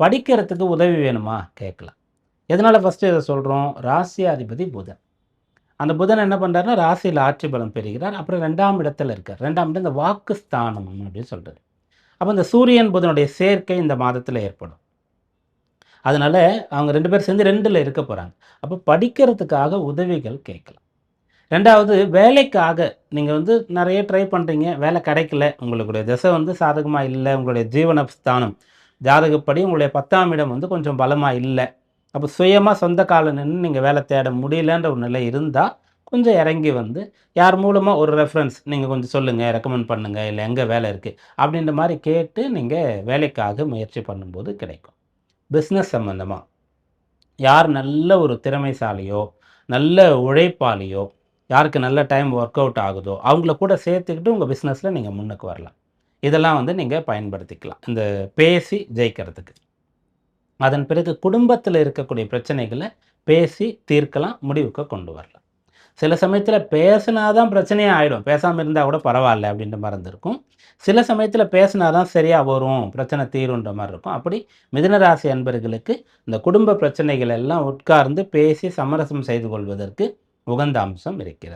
படிக்கிறதுக்கு உதவி வேணுமா? கேட்கலாம். எதனால ஃபர்ஸ்ட்டு இத சொல்றோம்? ராசியாதிபதி புதன். அந்த புதன் என்ன பண்றாருன்னா, ராசியில ஆட்சி பலம் பெறுகிறார். அப்புறம் 2ஆம் இடத்துல இருக்கார். 2ஆம் இடம் இந்த வாக்கு ஸ்தானம் அப்படின்னு சொல்றது. அப்ப இந்த சூரியன், புதனுடைய சேர்க்கை இந்த மாதத்துல ஏற்படும். அதனால அவங்க 2 பேரும் சேர்ந்து 2ல இருக்க போறாங்க. அப்ப படிக்கிறதுக்காக உதவிகள் கேட்கலாம். 2வது வேலைக்காக நீங்க வந்து நெறைய ட்ரை பண்றீங்க. வேலை கிடைக்கல. உங்களுடைய திசை வந்து சாதகமா இல்ல. உங்களுடைய ஜீவன ஸ்தானம் ஜாதகப்படி உங்களுடைய 10ஆம் இடம் வந்து கொஞ்சம் பலமா இல்ல. அப்ப சுயமா சொந்த கால்ல நின்னு நீங்க வேலை தேட முடியலன்ற ஒரு நிலை இருந்தா, கொஞ்சம் இறங்கி வந்து யார் மூலமா ஒரு ரெஃபரன்ஸ் நீங்க கொஞ்சம் சொல்லுங்க, ரெக்கமெண்ட் பண்ணுங்க, இல்ல எங்க வேலை இருக்கு அப்படின்ற மாரி கேட்டு நீங்க வேலைக்காக முயற்சி பண்ணும்போது கிடைக்கும். பிசினஸ் சம்பந்தமா யார் நல்ல ஒரு திறமைசாலியோ, நல்ல உழைப்பாளியோ, யாருக்கு நல்ல டைம் ஒர்க் அவுட் ஆகுதோ, அவங்கள கூட சேர்த்துக்கிட்டு உங்க பிசினஸ்ல நீங்க முன்னுக்கு வரலாம். இதெல்லாம் வந்து நீங்க பயன்படுத்திக்கலாம். இந்த பேசி ஜெயிக்கிறதுக்கு. அதன் பிறகு குடும்பத்தில இருக்கக்கூடிய பிரச்சனைகள பேசி தீர்க்கலாம், முடிவுக்கு கொண்டு வரலாம். சில சமயத்தில பேசினா தான் பிரச்சனையே ஆயிடும். பேசாம இருந்தா கூட பரவால்ல அப்படின்ற மாரி இருந்திருக்கும். சில சமயத்தில பேசினா தான் சரியா வரும், பிரச்சனை தீரும்ன்ற மாரி இருக்கும். அப்படி மிதுன ராசி அன்பர்களுக்கு இந்த குடும்ப பிரச்சனைகள் எல்லாம் உட்கார்ந்து பேசி சமரசம் செய்து கொள்வதற்கு உகந்த அம்சம் இருக்கிறது.